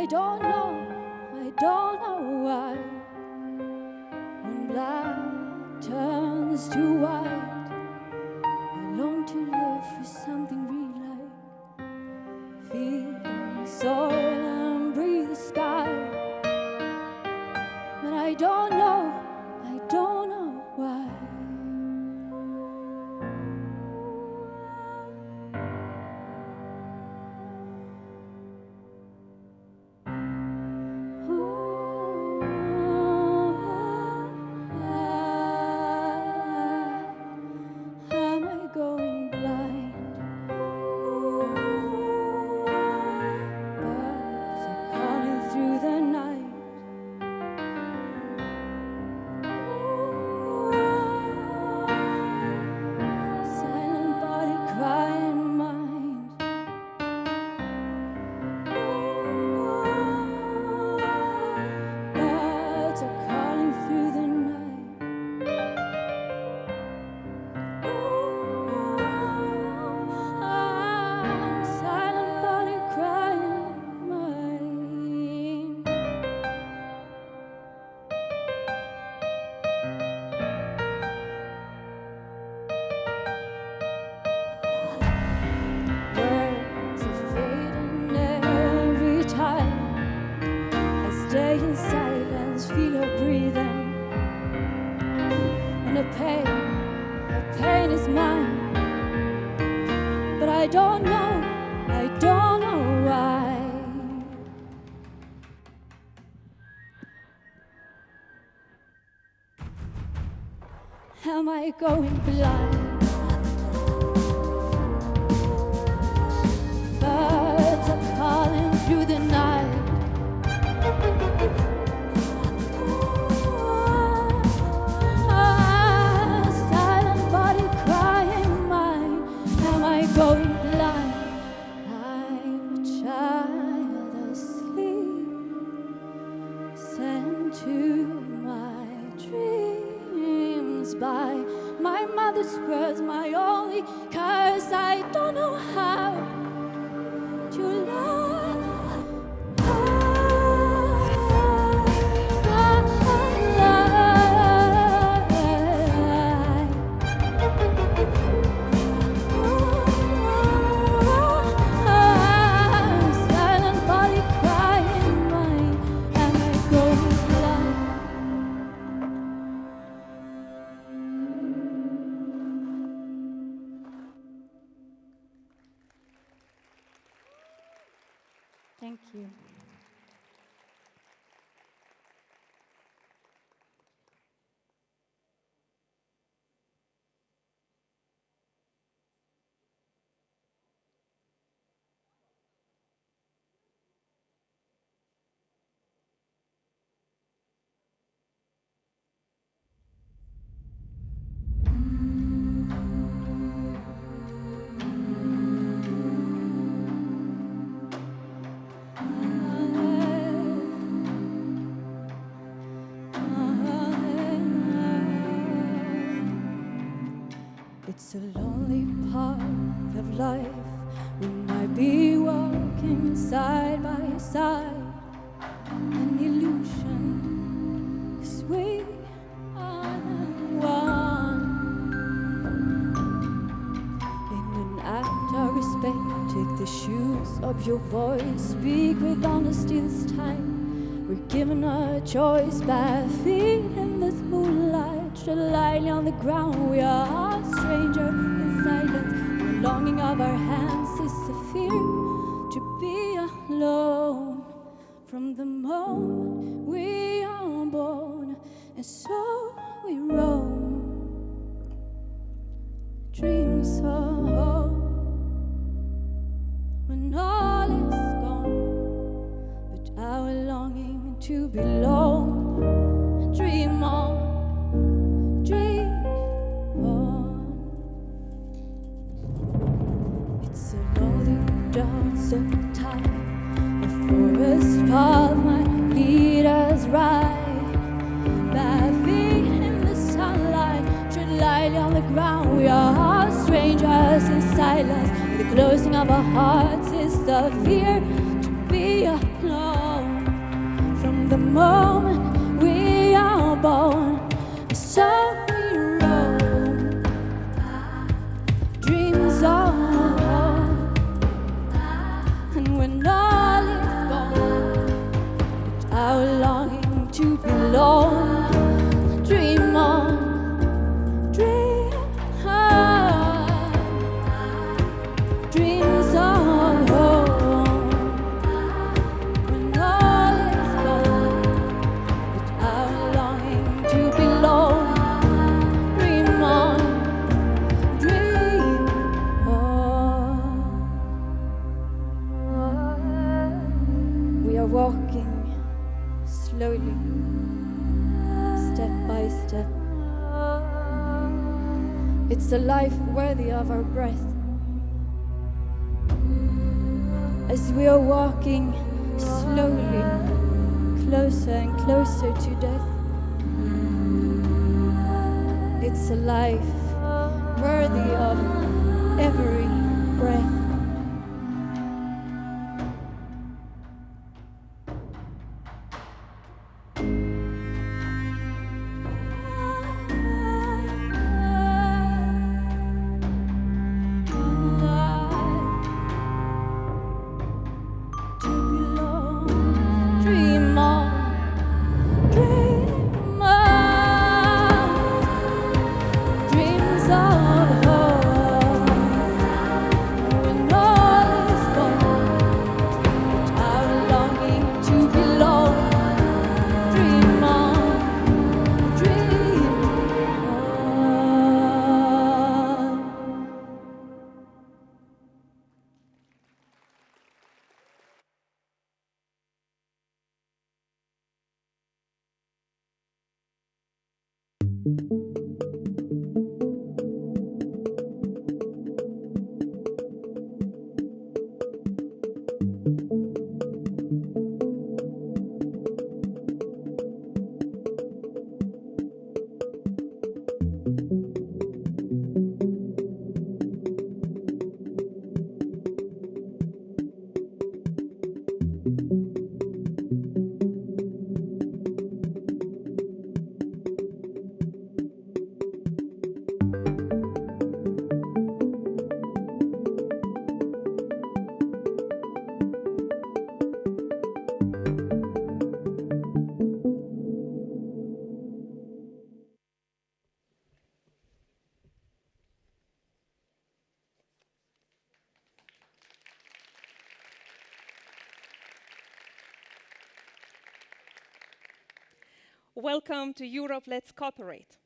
I don't know why. When black turns to white, I long to live for something real, like feel the soil and breathe the sky. But I don't know why. Am I going blind? Birds are calling through the night. Silent body crying mind. Birds are calling through the night. Silent body crying mind. Words are fading every time. I stay in silence, feel her breathing. And the pain is mine. But I don't know why. Am I going blind? Birds are calling through the night. Silent body crying mine. Am I going blind? I'm a child asleep, sent to my dreams by my mother's words, my only curse. I don't know how to love. Silent body crying mine. Am I going blind? Thank you. It's a lonely part of life. We might be walking side by side, an illusion, 'cause we are one. In an act of respect, take the shoes of your voice, speak with honesty this time. We're given a choice, bare feet in this moonlight. Tread lightly on the ground, we are stranger in silence. The longing of our hands is the fear to be alone. From the moment we are born, and so we roam. Dreams of hope when all is gone, but our longing to belong. Dream on. It's a lonely dance of time. The forest path might lead us right. Bare feet in the sunlight, tread lightly on the ground. We are strangers in silence. The closing of our hearts is the fear to be alone. moment we are born, so we roam. Dreams are home, and when all is gone, but our longing to belong. Dream on, dream on. Dreams are home, when all is gone, but our longing to belong. Dream on, dream on. We are walking slowly, step by step. It's a life worthy of our breath. As we are walking slowly, closer and closer to death. It's a life worthy of every breath. Dream on, dream on. Dreams of home, when all is gone, but our longing to belong. Dream on, dream on. Welcome to Europe Let's Cooperate.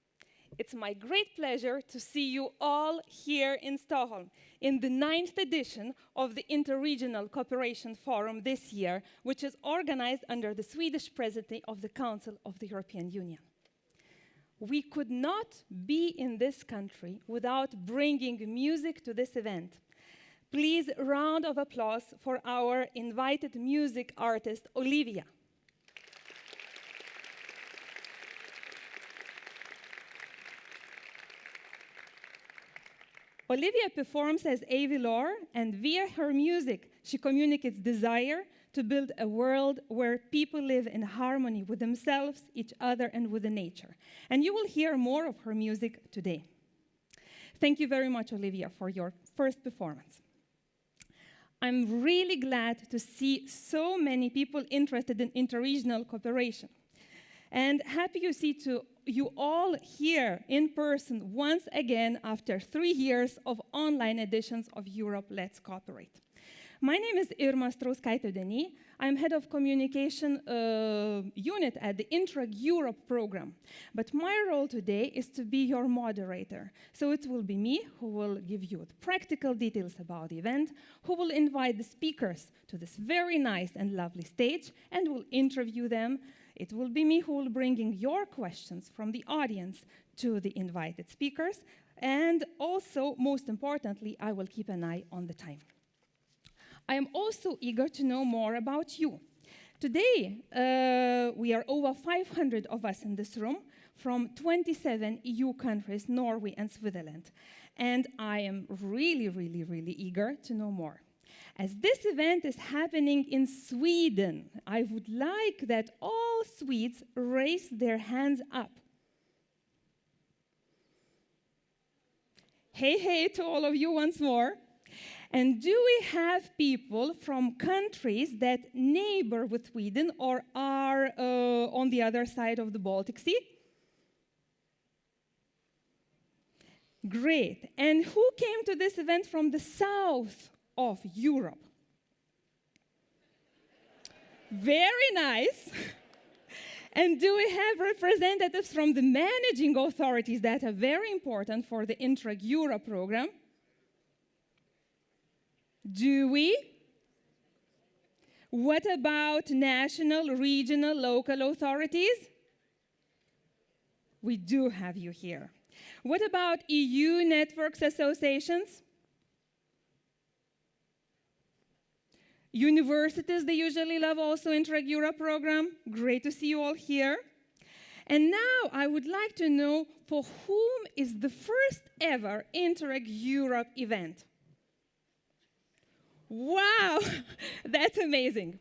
It's my great pleasure to see you all here in Stockholm in the 9th edition of the Interregional Cooperation Forum this year, which is organized under the Swedish presidency of the Council of the European Union. We could not be in this country without bringing music to this event. Please, a round of applause for our invited music artist, Olivia. Olivia performs as Avi Lore, and via her music, she communicates desire to build a world where people live in harmony with themselves, each other, and with the nature. And you will hear more of her music today. Thank you very much, Olivia, for your first performance. I'm really glad to see so many people interested in interregional cooperation. And happy to see you all here in person once again after 3 years of online editions of Europe Let's Cooperate. My name is Irma Strauskaitė-Deny. I'm head of communication unit at the Interreg Europe program. But my role today is to be your moderator. So it will be me who will give you the practical details about the event, who will invite the speakers to this very nice and lovely stage, and will interview them. It will be me who will bring in your questions from the audience to the invited speakers. And also, most importantly, I will keep an eye on the time. I am also eager to know more about you. Today, we are over 500 of us in this room from 27 EU countries, Norway and Switzerland. And I am really, really, really eager to know more. As this event is happening in Sweden, I would like that all Swedes raise their hands up. Hey, hey to all of you once more. And do we have people from countries that neighbor with Sweden or are on the other side of the Baltic Sea? Great. And who came to this event from the south of Europe? Very nice. And do we have representatives from the managing authorities that are very important for the Interreg Europe program? Do we? What about national, regional, local authorities? We do have you here. What about EU networks associations? Universities, they usually love also Interreg Europe program. Great to see you all here. And now I would like to know for whom is the first ever Interreg Europe event? Wow, that's amazing.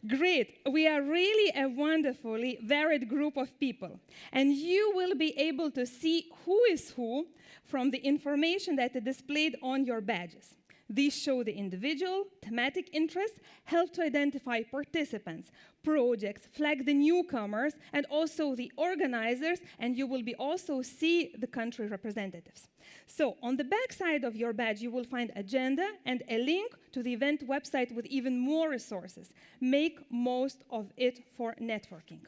Great. We are really a wonderfully varied group of people. And you will be able to see who is who from the information that is displayed on your badges. These show the individual, thematic interests, help to identify participants, projects, flag the newcomers, and also the organizers, and you will be also see the country representatives. So on the back side of your badge, you will find agenda and a link to the event website with even more resources. Make most of it for networking.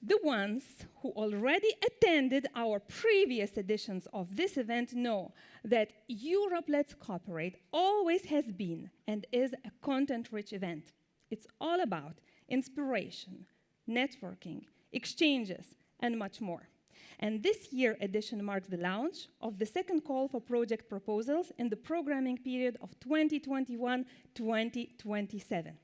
The ones who already attended our previous editions of this event know that Europe Let's Cooperate always has been and is a content-rich event. It's all about inspiration, networking, exchanges, and much more. And this year edition marks the launch of the second call for project proposals in the programming period of 2021-2027.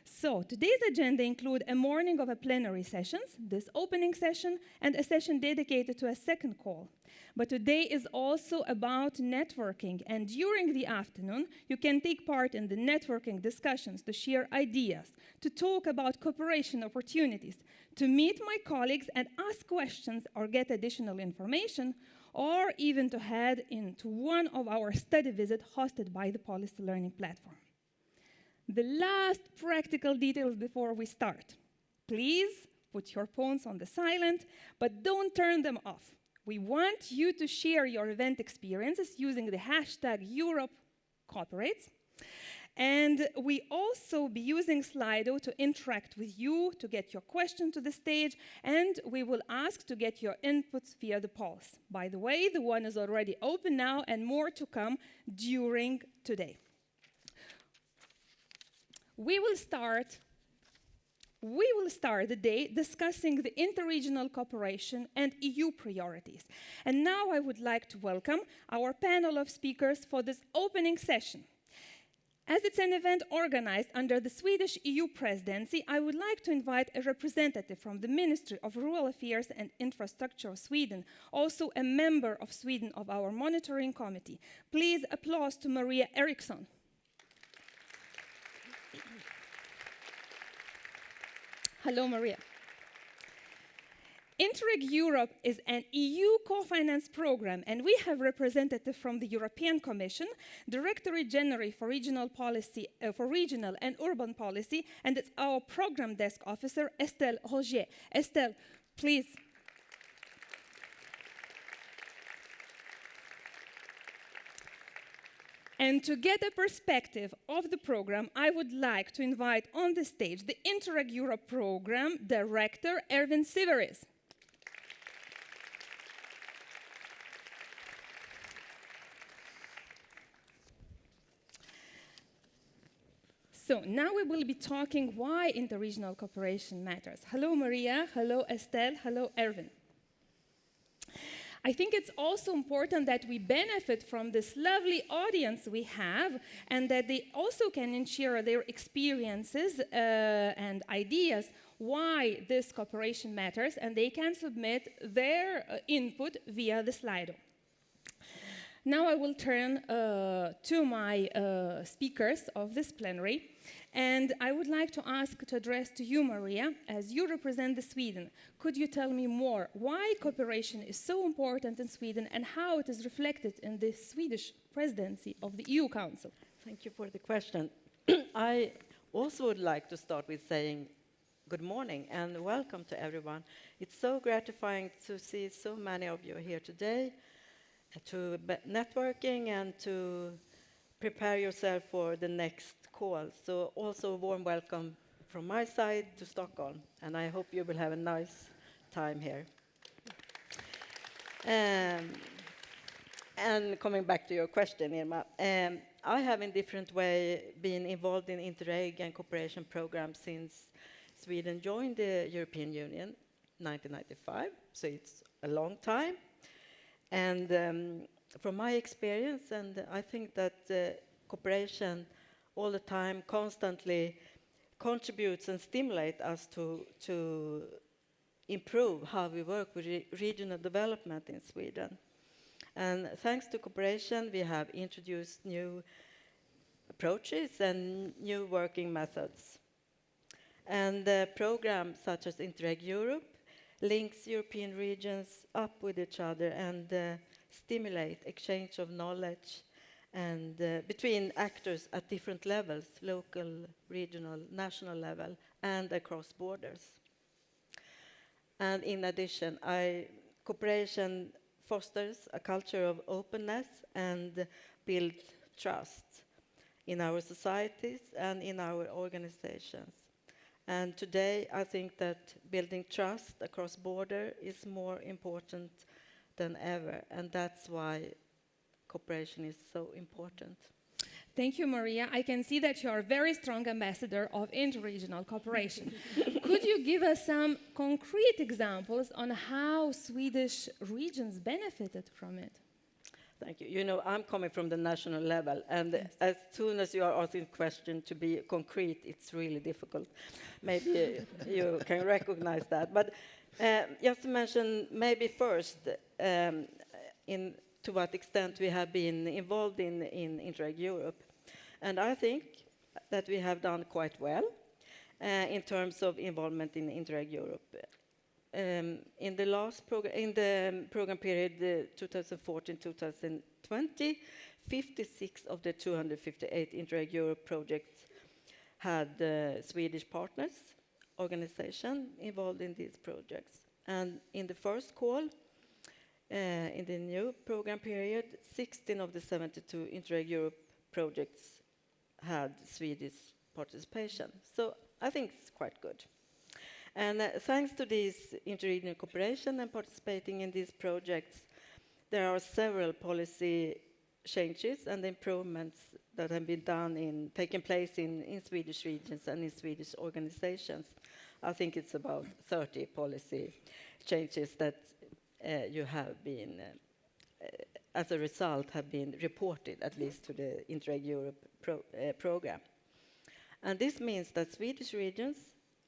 So today's agenda includes a morning of a plenary sessions, this opening session, and a session dedicated to a second call. But today is also about networking, and during the afternoon, you can take part in the networking discussions to share ideas, to talk about cooperation opportunities, to meet my colleagues and ask questions or get additional information, or even to head into one of our study visits hosted by the Policy Learning Platform. The last practical details before we start. Please put your phones on the silent, but don't turn them off. We want you to share your event experiences using the hashtag #EuropeCooperates. And we also be using Slido to interact with you, to get your question to the stage, and we will ask to get your inputs via the polls. By the way, the one is already open now and more to come during today. We will start the day discussing the interregional cooperation and EU priorities. And now I would like to welcome our panel of speakers for this opening session. As it's an event organized under the Swedish EU presidency, I would like to invite a representative from the Ministry of Rural Affairs and Infrastructure of Sweden, also a member of Sweden of our monitoring committee. Please applause to Maria Eriksson. Hello, Maria. Interreg Europe is an EU co-finance program, and we have representatives from the European Commission, Directorate General for Regional Policy, for Regional and Urban Policy, and it's our program desk officer, Estelle Rogier. Estelle, please. And to get a perspective of the program, I would like to invite on the stage the Interreg Europe program director, Erwin Siveris. So now we will be talking why interregional cooperation matters. Hello, Maria. Hello, Estelle. Hello, Erwin. I think it's also important that we benefit from this lovely audience we have, and that they also can share their experiences and ideas why this cooperation matters, and they can submit their input via the Slido. Now I will turn to my speakers of this plenary, and I would like to address to you, Maria, as you represent Sweden. Could you tell me more why cooperation is so important in Sweden and how it is reflected in the Swedish presidency of the EU Council? Thank you for the question. I also would like to start with saying good morning and welcome to everyone. It's so gratifying to see so many of you here today, to networking and to prepare yourself for the next call. So also a warm welcome from my side to Stockholm, and I hope you will have a nice time here. And coming back to your question, Irma, I have in different way been involved in Interreg and cooperation programs since Sweden joined the European Union 1995, so it's a long time. And from my experience, and I think that cooperation all the time constantly contributes and stimulates us to improve how we work with regional development in Sweden. And thanks to cooperation, we have introduced new approaches and new working methods. And programs such as Interreg Europe links European regions up with each other and stimulate exchange of knowledge and between actors at different levels, local, regional, national level, and across borders. And in addition, cooperation fosters a culture of openness and builds trust in our societies and in our organizations. And today, I think that building trust across border is more important than ever, and that's why cooperation is so important. Thank you, Maria. I can see that you are a very strong ambassador of interregional cooperation. Could you give us some concrete examples on how Swedish regions benefited from it? Thank you. You know, I'm coming from the national level, and yes, as soon as you are asking a question to be concrete, it's really difficult. Maybe you can recognize that. But just to mention, maybe first, to what extent we have been involved in Interreg Europe. And I think that we have done quite well in terms of involvement in Interreg Europe. In the last program period, 2014-2020, 56 of the 258 Interreg Europe projects had Swedish partners, organization involved in these projects. And in the first call, in the new program period, 16 of the 72 Interreg Europe projects had Swedish participation. So I think it's quite good. And thanks to this interregional cooperation and participating in these projects, there are several policy changes and improvements that have been taken place in Swedish regions and in Swedish organizations. I think it's about 30 policy changes that you have been, as a result, have been reported, at least to the Interreg Europe program. And this means that Swedish regions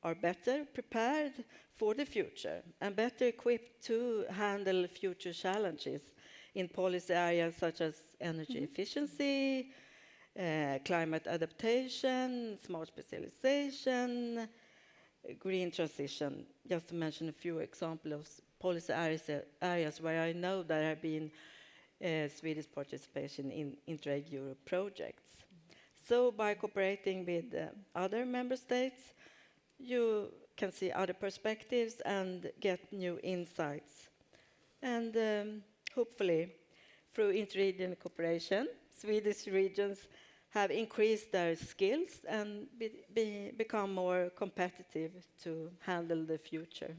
are better prepared for the future and better equipped to handle future challenges in policy areas such as energy efficiency, climate adaptation, smart specialization, green transition, just to mention a few examples of policy areas where I know there have been Swedish participation in Interreg Europe projects. So by cooperating with other member states, you can see other perspectives and get new insights. And hopefully, through interregional cooperation, Swedish regions have increased their skills and become more competitive to handle the future.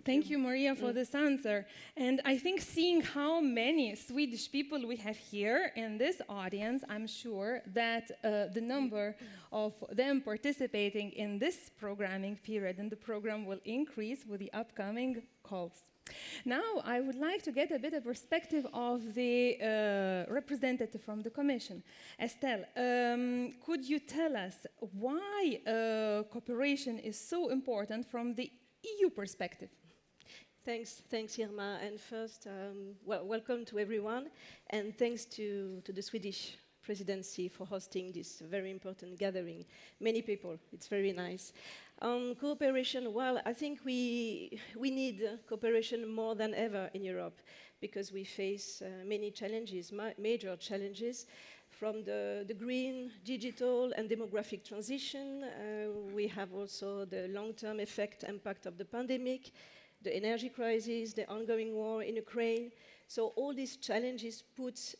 Thank you, Maria, for this answer. And I think seeing how many Swedish people we have here in this audience, I'm sure that the number of them participating in this programming period in the program will increase with the upcoming calls. Now, I would like to get a bit of perspective of the representative from the Commission. Estelle, could you tell us why cooperation is so important from the EU perspective? Thanks, Irma. And first, welcome to everyone, and thanks to the Swedish presidency for hosting this very important gathering. Many people, it's very nice. Cooperation, well, I think we need cooperation more than ever in Europe because we face many challenges, major challenges, from the green, digital, and demographic transition. We have also the long-term impact of the pandemic, the energy crisis, the ongoing war in Ukraine. So all these challenges put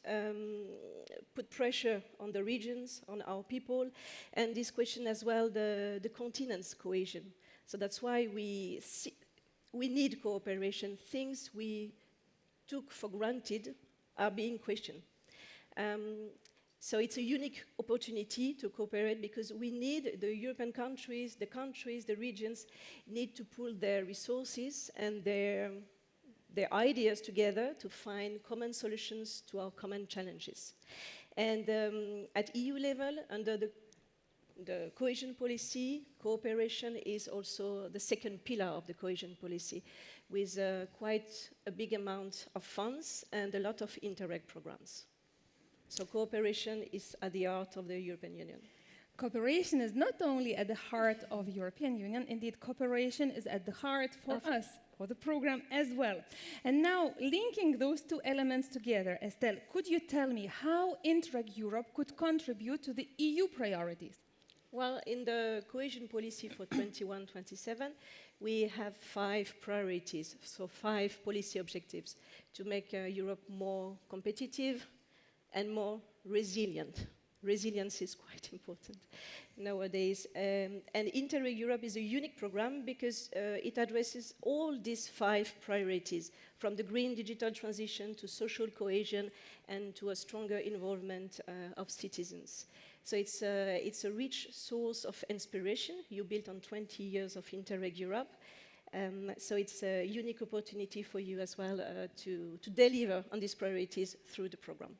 pressure on the regions, on our people, and this question as well, the continent's cohesion. So that's why we need cooperation. Things we took for granted are being questioned. So it's a unique opportunity to cooperate because we need the European countries, the regions need to pool their resources and their ideas together to find common solutions to our common challenges. And at EU level, under the cohesion policy, cooperation is also the second pillar of the cohesion policy, with quite a big amount of funds and a lot of Interreg programs. So cooperation is at the heart of the European Union. Cooperation is not only at the heart of the European Union, indeed cooperation is at the heart for us, for the program as well. And now, linking those two elements together, Estelle, could you tell me how Interreg Europe could contribute to the EU priorities? Well, in the cohesion policy for 21-27, we have 5 priorities, so 5 policy objectives to make Europe more competitive and more resilient. Resilience is quite important nowadays. And Interreg Europe is a unique program because it addresses all these 5 priorities, from the green digital transition to social cohesion and to a stronger involvement of citizens. So it's a rich source of inspiration. You built on 20 years of Interreg Europe. So it's a unique opportunity for you as well to deliver on these priorities through the program.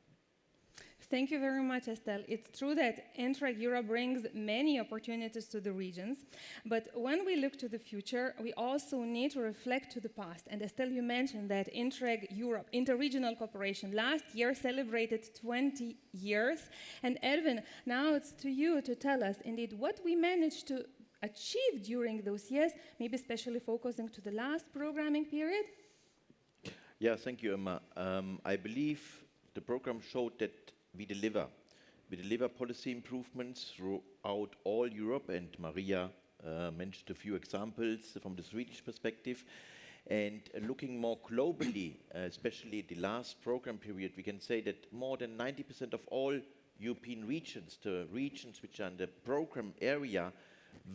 Thank you very much, Estelle. It's true that Interreg Europe brings many opportunities to the regions, but when we look to the future, we also need to reflect to the past. And Estelle, you mentioned that Interreg Europe, interregional cooperation, last year celebrated 20 years. And Erwin, now it's to you to tell us indeed what we managed to achieve during those years, maybe especially focusing to the last programming period. Yeah, thank you, Emma. I believe the program showed that we deliver policy improvements throughout all Europe, and Maria mentioned a few examples from the Swedish perspective. And looking more globally, especially the last program period, we can say that more than 90% of all European regions, the regions which are in the program area,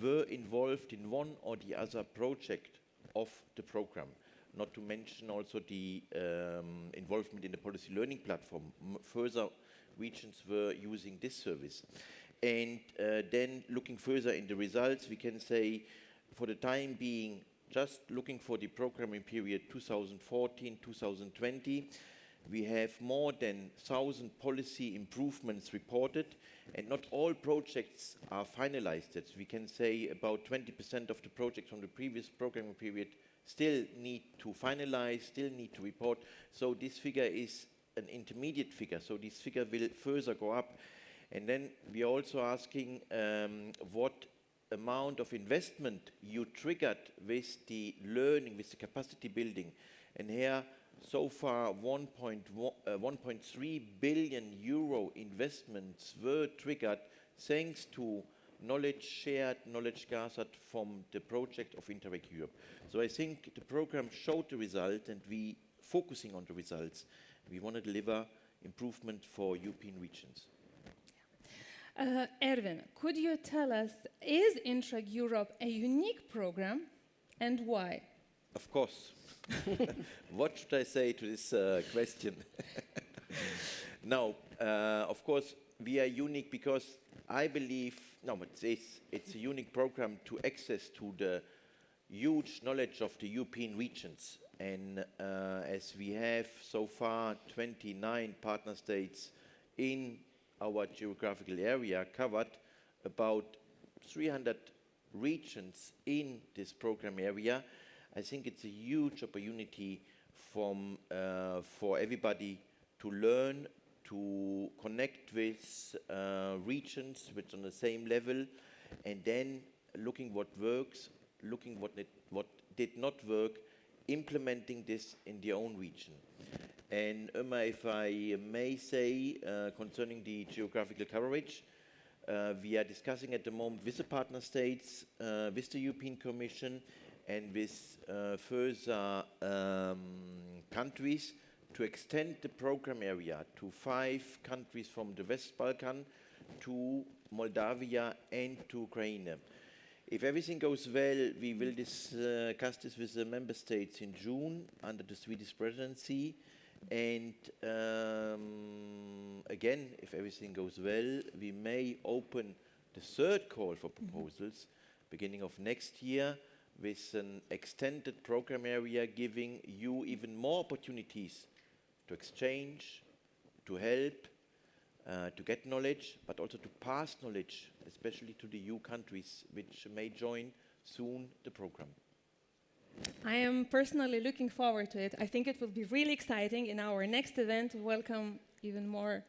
were involved in one or the other project of the program. Not to mention also the involvement in the policy learning platform. Further regions were using this service. And then looking further in the results, we can say for the time being, just looking for the programming period 2014-2020, we have more than 1,000 policy improvements reported, and not all projects are finalized. That's, we can say about 20% of the projects from the previous programming period still need to finalize, still need to report. So this figure is an intermediate figure, so this figure will further go up. And then we are also asking what amount of investment you triggered with the learning, with the capacity building. And here, so far, 1.3 billion euro investments were triggered thanks to knowledge shared, knowledge gathered from the project of Interreg Europe. So I think the program showed the result, and we focusing on the results. We want to deliver improvement for European regions. Erwin, could you tell us, is Interreg Europe a unique program, and why? Of course. What should I say to this question? Now, of course, we are unique because I believe, it's a unique program to access to the huge knowledge of the European regions. And as we have so far 29 partner states in our geographical area covered, about 300 regions in this program area, I think it's a huge opportunity for everybody to learn, to connect with regions which are on the same level, and then looking what works, looking what did not work, implementing this in their own region. And Irma, if I may say, concerning the geographical coverage, we are discussing at the moment with the partner states, with the European Commission, and with further countries to extend the program area to 5 countries from the West Balkan to Moldavia and to Ukraine. If everything goes well, we will discuss this with the member states in June under the Swedish presidency. And again, if everything goes well, we may open the 3rd call for proposals beginning of next year with an extended program area giving you even more opportunities to exchange, to help, to get knowledge, but also to pass knowledge, especially to the EU countries which may join soon the program. I am personally looking forward to it. I think it will be really exciting in our next event to welcome even more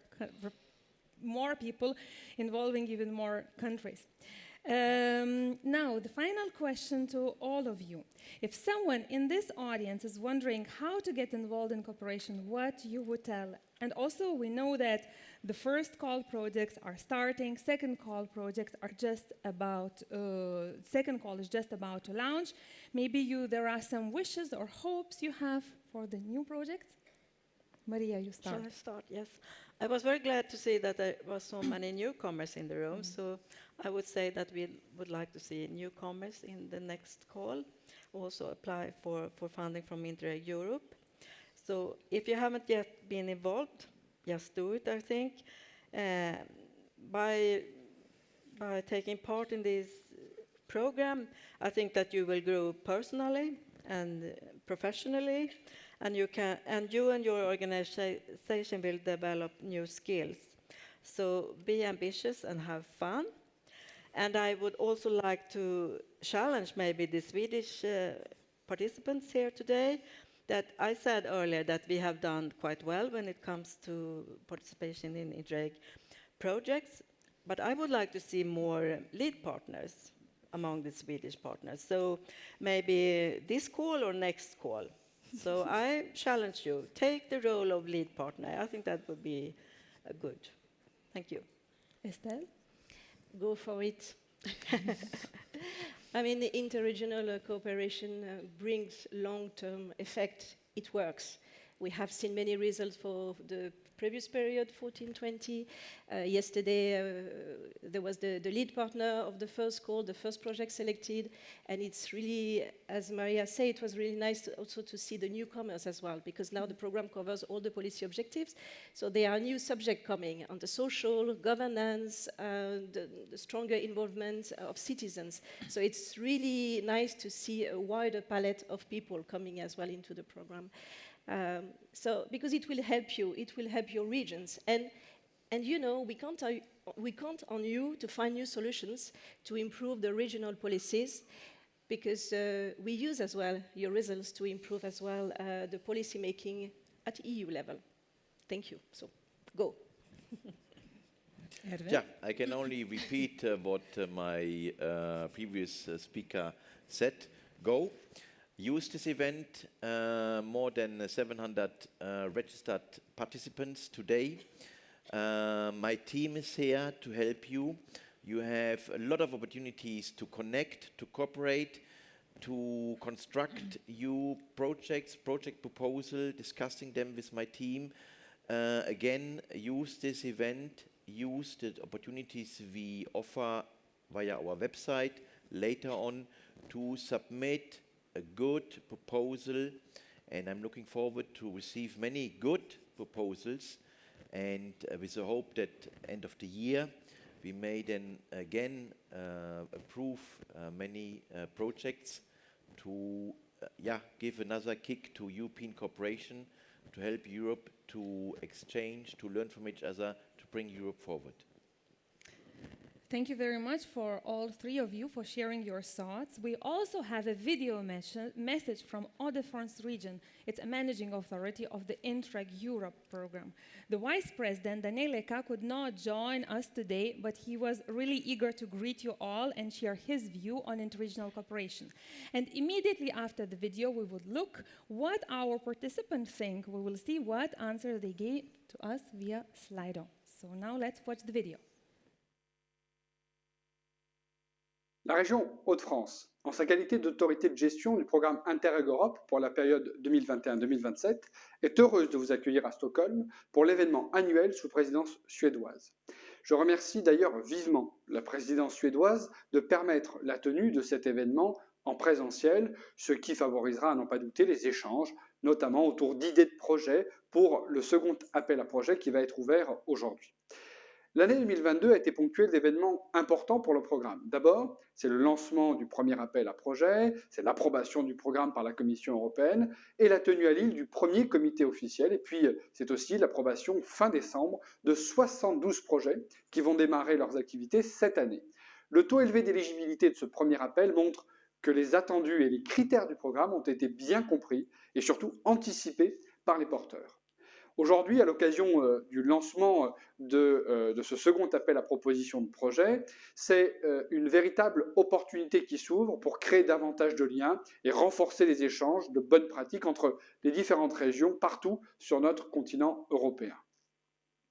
people, involving even more countries. Now, the final question to all of you. If someone in this audience is wondering how to get involved in cooperation, what you would tell? And also, we know that the first call projects are starting, second call projects are just about, second call is just about to launch. Maybe there are some wishes or hopes you have for the new projects? Maria, you start. Shall I start? Yes. I was very glad to see that there were so many newcomers in the room. So I would say that we would like to see newcomers in the next call. Also apply for funding from Interreg Europe. So if you haven't yet been involved, just do it, I think. By taking part in this program, I think that you will grow personally and professionally, and you and your organization will develop new skills. So be ambitious and have fun. And I would also like to challenge maybe the Swedish participants here today, that I said earlier that we have done quite well when it comes to participation in Interreg projects, but I would like to see more lead partners among the Swedish partners. So maybe this call or next call. So I challenge you, take the role of lead partner. I think that would be good. Thank you. Estelle? Go for it. I mean, the interregional cooperation brings long-term effect. It works. We have seen many results for the previous period, 14-20. Yesterday, there was the lead partner of the first call, the first project selected, and it's really, as Maria said, it was really nice also to see the newcomers as well, because now the program covers all the policy objectives. So there are new subjects coming on the social, governance, the stronger involvement of citizens. So it's really nice to see a wider palette of people coming as well into the program. So because it will help your regions, and you know, we count on you to find new solutions to improve the regional policies, because we use as well your results to improve as well the policy making at EU level. Thank you. So go. Yeah, I can only repeat what my previous speaker said. Go. Use this event, more than 700 registered participants today. My team is here to help you. You have a lot of opportunities to connect, to cooperate, to construct new projects, project proposal, discussing them with my team. Again, use this event, use the opportunities we offer via our website later on to submit a good proposal, and I'm looking forward to receive many good proposals, and with the hope that end of the year we may then again approve many projects to give another kick to European cooperation, to help Europe to exchange, to learn from each other, to bring Europe forward. Thank you very much for all three of you for sharing your thoughts. We also have a video message from Hauts-de-France region. It's a managing authority of the Interreg Europe program. The Vice President, Daniel Eka, could not join us today, but he was really eager to greet you all and share his view on interregional cooperation. And immediately after the video, we would look what our participants think. We will see what answer they gave to us via Slido. So now let's watch the video. La région Hauts-de-France, en sa qualité d'autorité de gestion du programme Interreg Europe pour la période 2021-2027, est heureuse de vous accueillir à Stockholm pour l'événement annuel sous présidence suédoise. Je remercie d'ailleurs vivement la présidence suédoise de permettre la tenue de cet événement en présentiel, ce qui favorisera à n'en pas douter les échanges, notamment autour d'idées de projets pour le second appel à projets qui va être ouvert aujourd'hui. L'année 2022 a été ponctuée d'événements importants pour le programme. D'abord, c'est le lancement du premier appel à projet, c'est l'approbation du programme par la Commission européenne et la tenue à Lille du premier comité officiel. Et puis, c'est aussi l'approbation fin décembre de 72 projets qui vont démarrer leurs activités cette année. Le taux élevé d'éligibilité de ce premier appel montre que les attendus et les critères du programme ont été bien compris et surtout anticipés par les porteurs. Aujourd'hui, à l'occasion du lancement de ce second appel à proposition de projet, c'est une véritable opportunité qui s'ouvre pour créer davantage de liens et renforcer les échanges de bonnes pratiques entre les différentes régions partout sur notre continent européen.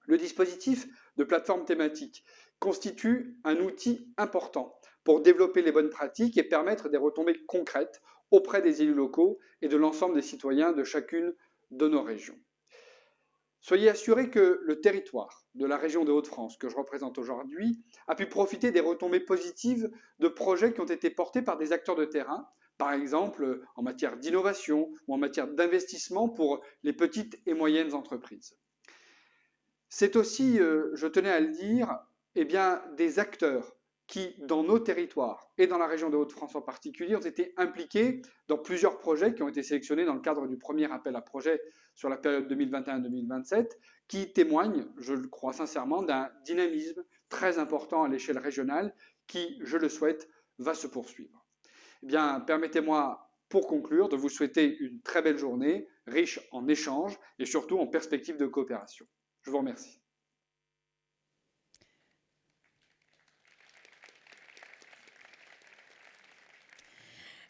Le dispositif de plateforme thématique constitue un outil important pour développer les bonnes pratiques et permettre des retombées concrètes auprès des élus locaux et de l'ensemble des citoyens de chacune de nos régions. Soyez assurés que le territoire de la région des Hauts-de-France que je représente aujourd'hui a pu profiter des retombées positives de projets qui ont été portés par des acteurs de terrain, par exemple en matière d'innovation ou en matière d'investissement pour les petites et moyennes entreprises. C'est aussi, je tenais à le dire, des acteurs qui, dans nos territoires et dans la région des Hauts-de-France en particulier, ont été impliqués dans plusieurs projets qui ont été sélectionnés dans le cadre du premier appel à projet sur la période 2021-2027, qui témoignent, je le crois sincèrement, d'un dynamisme très important à l'échelle régionale qui, je le souhaite, va se poursuivre. Eh bien, permettez-moi, pour conclure, de vous souhaiter une très belle journée, riche en échanges et surtout en perspectives de coopération. Je vous remercie.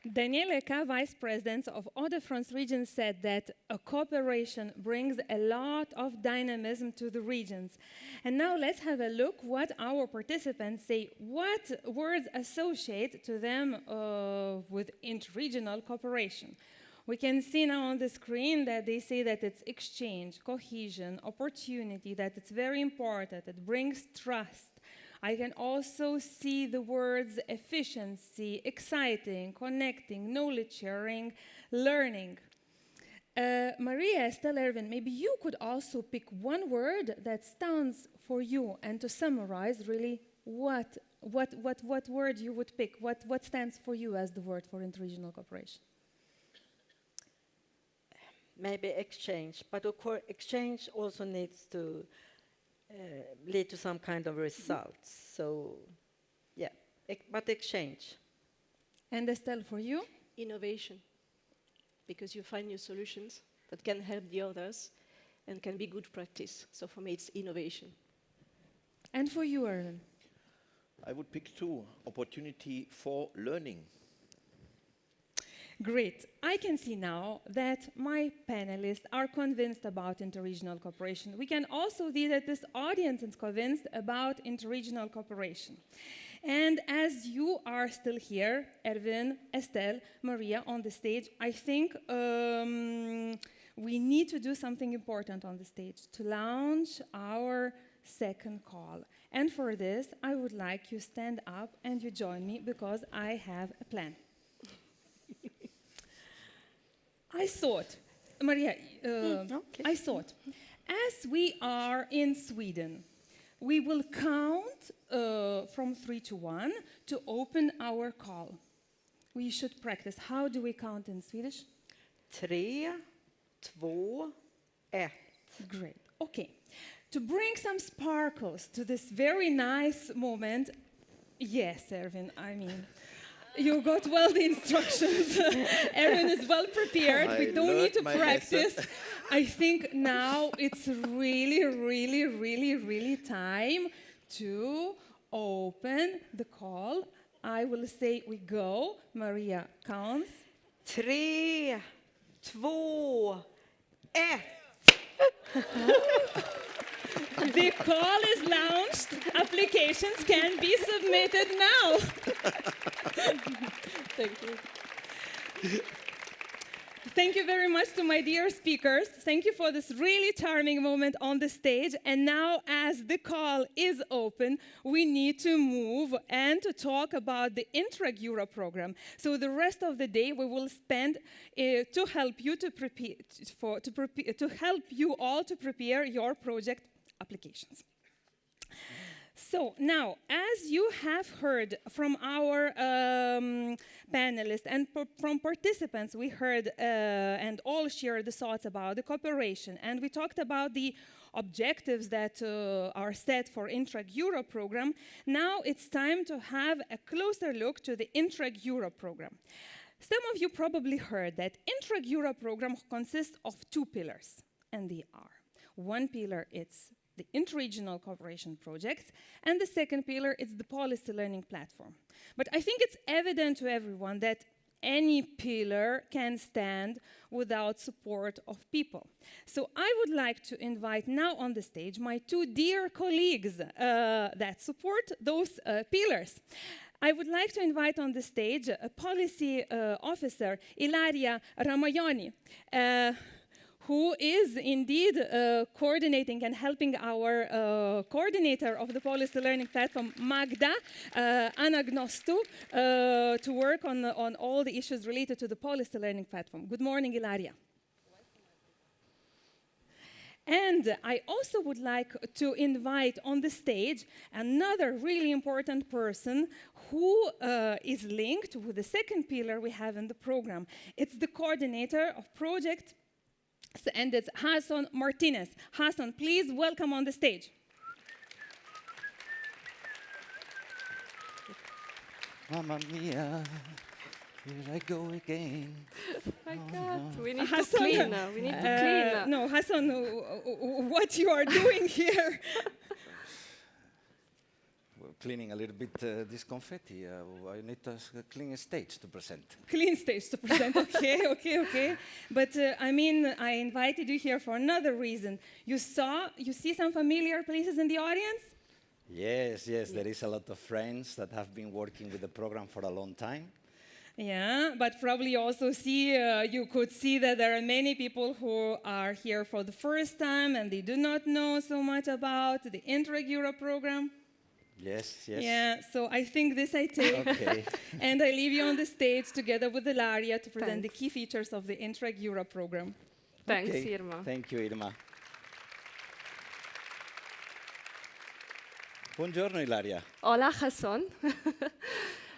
Daniel Eka, Vice President of Hauts-de-France region, said that a cooperation brings a lot of dynamism to the regions. And now let's have a look what our participants say, what words associate to them with interregional cooperation. We can see now on the screen that they say that it's exchange, cohesion, opportunity, that it's very important, it brings trust. I can also see the words efficiency, exciting, connecting, knowledge sharing, learning. Maria Estelle Erwin, maybe you could also pick one word that stands for you and to summarize really what word you would pick, what stands for you as the word for interregional cooperation. Maybe exchange, but of course exchange also needs to lead to some kind of results. So, yeah, but exchange. And Estelle, for you? Innovation, because you find new solutions that can help the others and can be good practice. So for me, it's innovation. And for you, Erwin? I would pick two: opportunity for learning. Great. I can see now that my panelists are convinced about interregional cooperation. We can also see that this audience is convinced about interregional cooperation. And as you are still here, Erwin, Estelle, Maria on the stage, I think we need to do something important on the stage to launch our second call. And for this, I would like you stand up and you join me because I have a plan. I thought, Maria, I thought, as we are in Sweden, we will count from 3 to 1 to open our call. We should practice. How do we count in Swedish? 3, 2, 1. Great. Okay. To bring some sparkles to this very nice moment, Yes, Erwin, I mean, you got well the instructions. Erwin is well prepared. We I don't need to learned my practice. lesson. I think now it's really, really, really, really time to open the call. I will say we go. Maria counts. 3, 2, 1. The call is launched. Applications can be submitted now. Thank you. Thank you very much to my dear speakers. Thank you for this really charming moment on the stage. And now, as the call is open, we need to move and to talk about the Interreg Europe program. So the rest of the day we will spend to help you to help you all to prepare your project applications. So now, as you have heard from our panelists and from participants, we heard and all shared the thoughts about the cooperation. And we talked about the objectives that are set for Interreg Europe program. Now it's time to have a closer look to the Interreg Europe program. Some of you probably heard that Interreg Europe program consists of 2 pillars, and they are. One pillar is the interregional cooperation projects, and the second pillar is the policy learning platform. But I think it's evident to everyone that any pillar can stand without support of people. So I would like to invite now on the stage my 2 dear colleagues that support those pillars. I would like to invite on the stage a policy officer, Ilaria Ramayani, who is indeed coordinating and helping our coordinator of the policy learning platform, Magda Anagnostou, to work on all the issues related to the policy learning platform. Good morning, Ilaria. And I also would like to invite on the stage another really important person who is linked with the second pillar we have in the program. It's the coordinator of project, and it's Hassan Martinez. Hassan, please welcome on the stage. Mamma mia, here I go again. My Oh, God, no. we need to Hassan, clean now. We need to clean now. No, Hassan, what you are doing here? We're cleaning a little bit this confetti. I need to clean a stage to present. Clean stage to present, okay. But I mean, I invited you here for another reason. You see some familiar places in the audience? Yes, there is a lot of friends that have been working with the program for a long time. Yeah, but probably you also you could see that there are many people who are here for the first time and they do not know so much about the Interreg Europe program. Yes. Yeah, so I think this I take. Okay. And I leave you on the stage together with Ilaria to present the key features of the Interreg Europe program. Thanks, Okay. Irma. Thank you, Irma. Buongiorno, Ilaria. Hola, Hassan.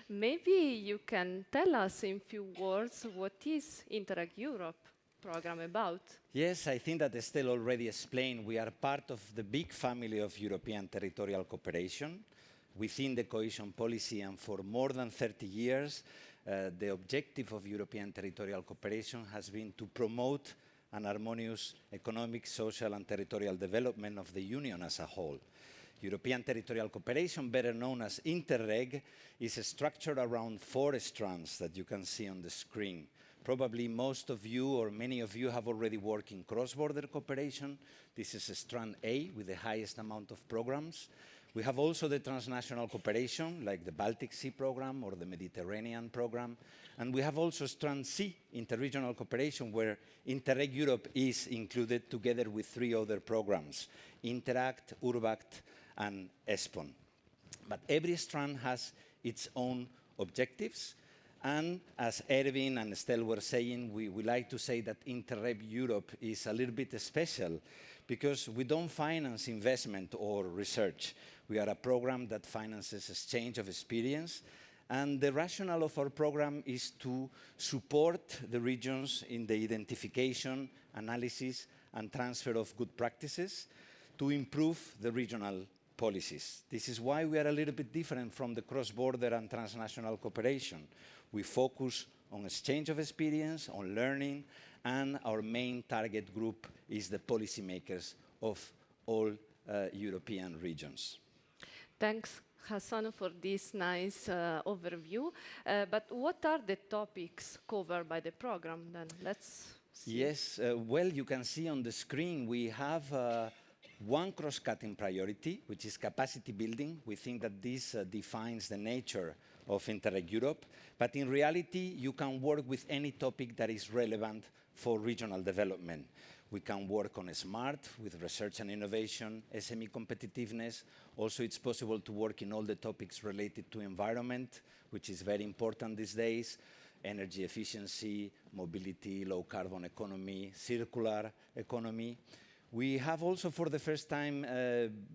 Maybe you can tell us in few words what is Interreg Europe program about? Yes, I think that Estelle already explained we are part of the big family of European territorial cooperation within the cohesion policy, and for more than 30 years, the objective of European territorial cooperation has been to promote an harmonious economic, social, and territorial development of the Union as a whole. European territorial cooperation, better known as Interreg, is structured around 4 strands that you can see on the screen. Probably most of you or many of you have already worked in cross-border cooperation. This is strand A with the highest amount of programs. We have also the transnational cooperation, like the Baltic Sea program or the Mediterranean program. And we have also strand C, interregional cooperation, where Interreg Europe is included together with 3 other programs, Interact, Urbact, and ESPON. But every strand has its own objectives. And as Erwin and Estelle were saying, we like to say that Interreg Europe is a little bit special because we don't finance investment or research. We are a program that finances exchange of experience. And the rationale of our program is to support the regions in the identification, analysis, and transfer of good practices to improve the regional policies. This is why we are a little bit different from the cross-border and transnational cooperation. We focus on exchange of experience, on learning, and our main target group is the policymakers of all European regions. Thanks, Hassan, for this nice overview. But what are the topics covered by the program then? Let's see. Yes, well, you can see on the screen we have one cross-cutting priority, which is capacity building. We think that this defines the nature of Interreg Europe. But in reality, you can work with any topic that is relevant for regional development. We can work on SMART with research and innovation, SME competitiveness. Also, it's possible to work in all the topics related to environment, which is very important these days, energy efficiency, mobility, low carbon economy, circular economy. We have also, for the first time,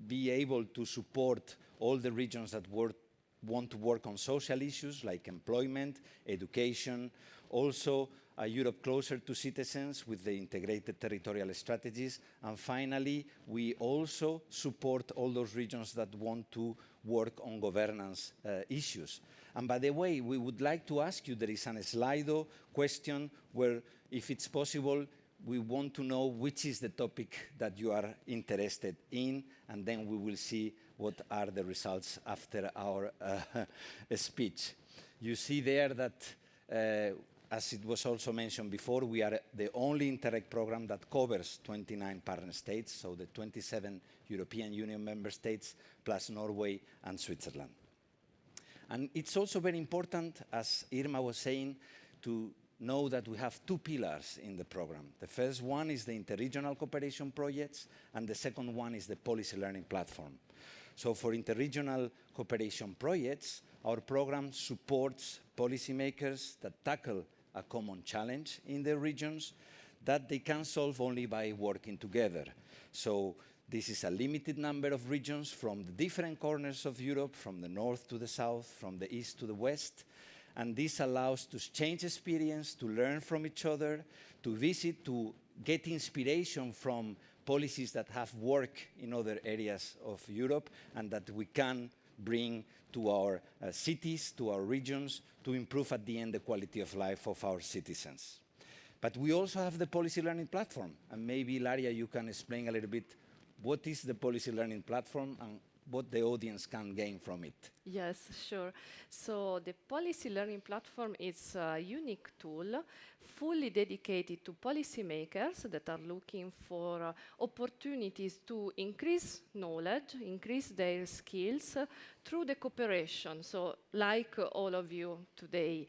be able to support all the regions that want to work on social issues like employment, education, also a Europe closer to citizens with the integrated territorial strategies. And finally, we also support all those regions that want to work on governance issues. And by the way, we would like to ask you, there is an Slido question where, if it's possible, we want to know which is the topic that you are interested in, and then we will see what are the results after our speech. You see there that, as it was also mentioned before, we are the only Interreg program that covers 29 partner states, so the 27 European Union member states, plus Norway and Switzerland. And it's also very important, as Irma was saying, to know that we have two pillars in the program. The first one is the interregional cooperation projects, and the second one is the policy learning platform. So for interregional cooperation projects, our program supports policymakers that tackle a common challenge in their regions that they can solve only by working together. So this is a limited number of regions from the different corners of Europe, from the north to the south, from the east to the west. And this allows to exchange experience, to learn from each other, to visit, to get inspiration from policies that have worked in other areas of Europe and that we can bring to our cities, to our regions, to improve at the end the quality of life of our citizens. But we also have the policy learning platform. And maybe, Ilaria, you can explain a little bit what is the policy learning platform and what the audience can gain from it. Yes, sure. So the policy learning platform is a unique tool fully dedicated to policymakers that are looking for opportunities to increase knowledge, increase their skills through the cooperation, so like all of you today.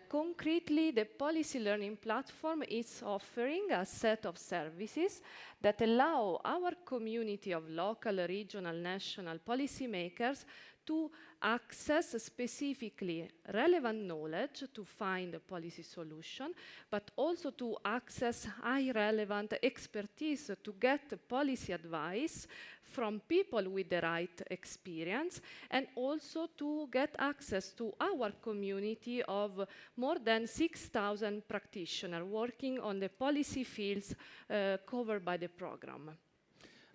Concretely, the policy learning platform is offering a set of services that allow our community of local, regional, national policymakers to access specifically relevant knowledge to find a policy solution, but also to access high relevant expertise to get policy advice from people with the right experience, and also to get access to our community of more than 6,000 practitioners working on the policy fields covered by the program.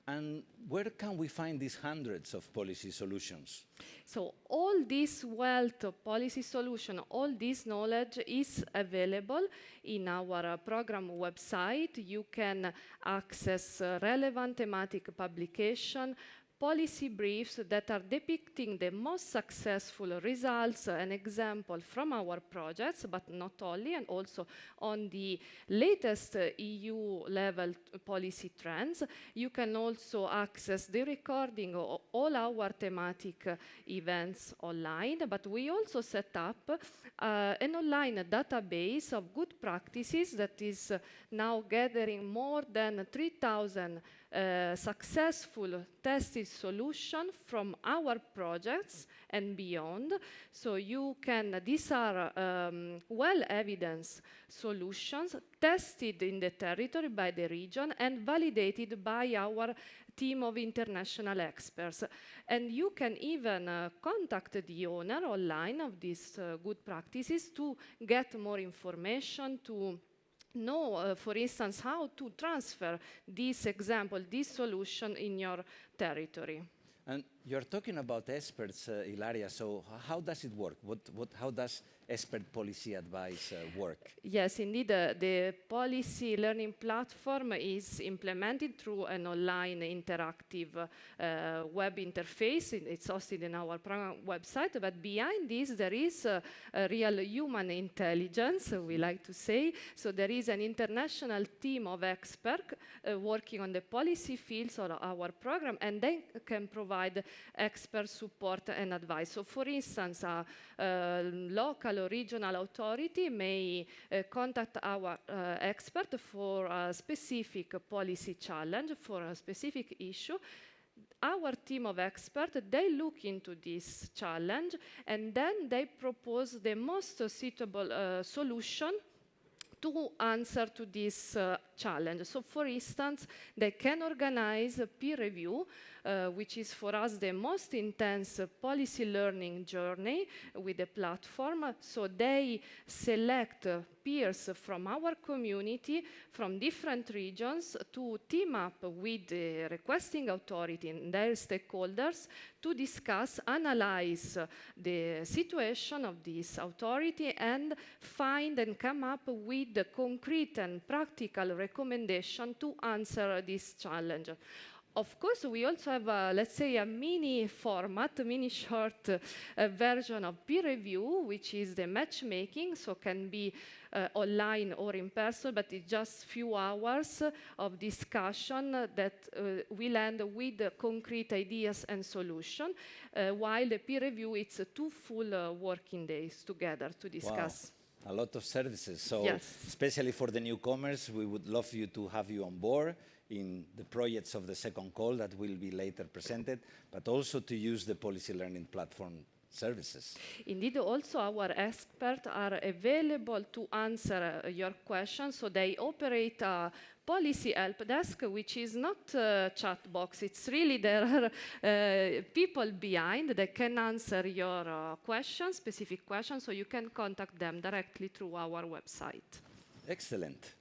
And where can we find these hundreds of policy solutions? So all this wealth of policy solution, all this knowledge is available in our program website. You can access relevant thematic publication, policy briefs that are depicting the most successful results and examples from our projects, but not only, and also on the latest EU-level policy trends. You can also access the recording of all our thematic events online, but we also set up an online database of good practices that is now gathering more than 3,000 successful tested solutions from our projects and beyond. So you can, these are well-evidenced solutions tested in the territory by the region and validated by our team of international experts. And you can even contact the owner online of these good practices to get more information, to know, for instance, how to transfer this example, this solution in your territory. And you're talking about experts, Ilaria, so how does it work? How does expert policy advice work? Yes, indeed, the policy learning platform is implemented through an online interactive web interface. It's hosted in our program website, but behind this there is a real human intelligence, we like to say. So there is an international team of experts working on the policy fields of our program, and they can provide expert support and advice. So for instance, a local or regional authority may contact our expert for a specific policy challenge, for a specific issue. Our team of experts, they look into this challenge and then they propose the most suitable solution to answer to this challenge. So for instance, they can organize a peer review, which is for us the most intense policy learning journey with the platform. So they select peers from our community, from different regions, to team up with the requesting authority and their stakeholders to discuss, analyze the situation of this authority and find and come up with the concrete and practical recommendation to answer this challenge. Of course, we also have, let's say, a mini format, a mini short version of peer review, which is the matchmaking, so can be online or in person, but it's just few hours of discussion that will end with concrete ideas and solution, while the peer review, it's 2 full working days together to discuss. Wow. A lot of services. So yes. Especially for the newcomers, we would love you to have you on board in the projects of the second call that will be later presented, but also to use the policy learning platform services. Indeed, also our experts are available to answer your questions. So they operate a policy help desk, which is not a chat box. It's really there are people behind that can answer your questions, specific questions, so you can contact them directly through our website. Excellent.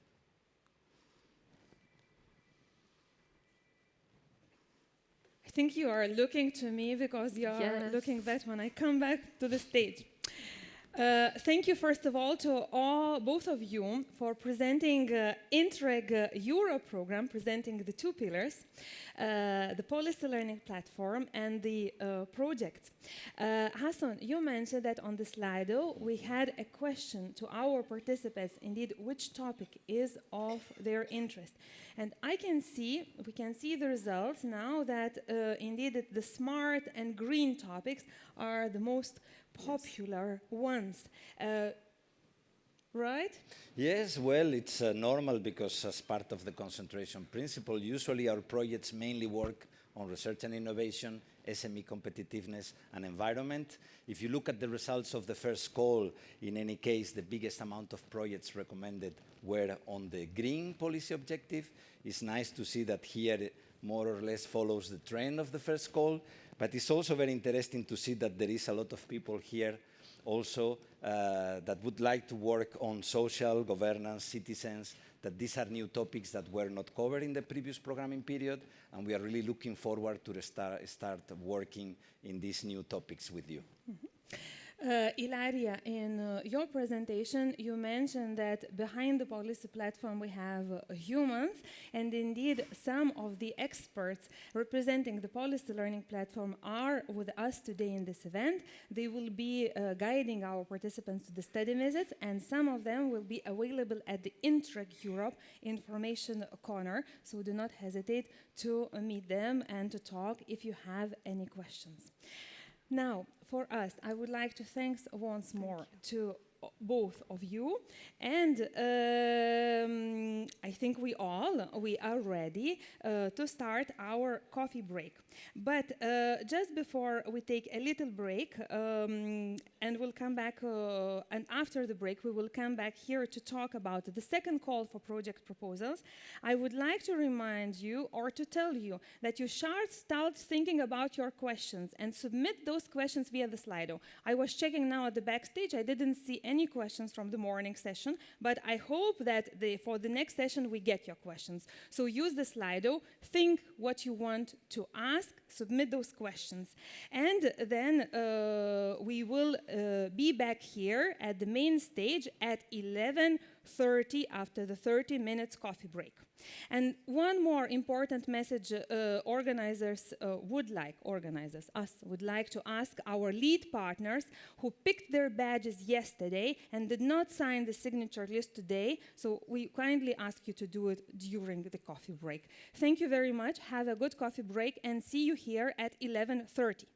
I think you are looking to me because you are looking back when I come back to the stage. Thank you, first of all, to both of you for presenting Interreg Euro program, presenting the 2 pillars, the policy learning platform and the project. Hassan, you mentioned that on the Slido we had a question to our participants, indeed, which topic is of their interest. And we can see the results now that indeed the smart and green topics are the most popular ones. Right? Yes, well, it's normal because as part of the concentration principle, usually our projects mainly work on research and innovation, SME competitiveness, and environment. If you look at the results of the first call, in any case, the biggest amount of projects recommended were on the green policy objective. It's nice to see that here it more or less follows the trend of the first call, but it's also very interesting to see that there is a lot of people here also that would like to work on social governance, citizens, that these are new topics that were not covered in the previous programming period, and we are really looking forward to start working in these new topics with you. Mm-hmm. Ilaria, in your presentation, you mentioned that behind the policy platform we have humans, and indeed some of the experts representing the policy learning platform are with us today in this event. They will be guiding our participants to the study visits, and some of them will be available at the Interreg Europe information corner, so do not hesitate to meet them and to talk if you have any questions. Now, for us, I would like to thank once more to both of you, and I think we are ready to start our coffee break. But just before we take a little break, and we'll come back, and after the break we will come back here to talk about the second call for project proposals, I would like to remind you or to tell you that you should start thinking about your questions and submit those questions via via the Slido. I was checking now at the backstage. I didn't see any questions from the morning session, but I hope that for the next session we get your questions. So use the Slido, think what you want to ask, submit those questions. And then we will be back here at the main stage at 11:30 after the 30 minutes coffee break. And one more important message organizers would like to ask our lead partners who picked their badges yesterday and did not sign the signature list today. So we kindly ask you to do it during the coffee break. Thank you very much. Have a good coffee break and see you here at 11:30.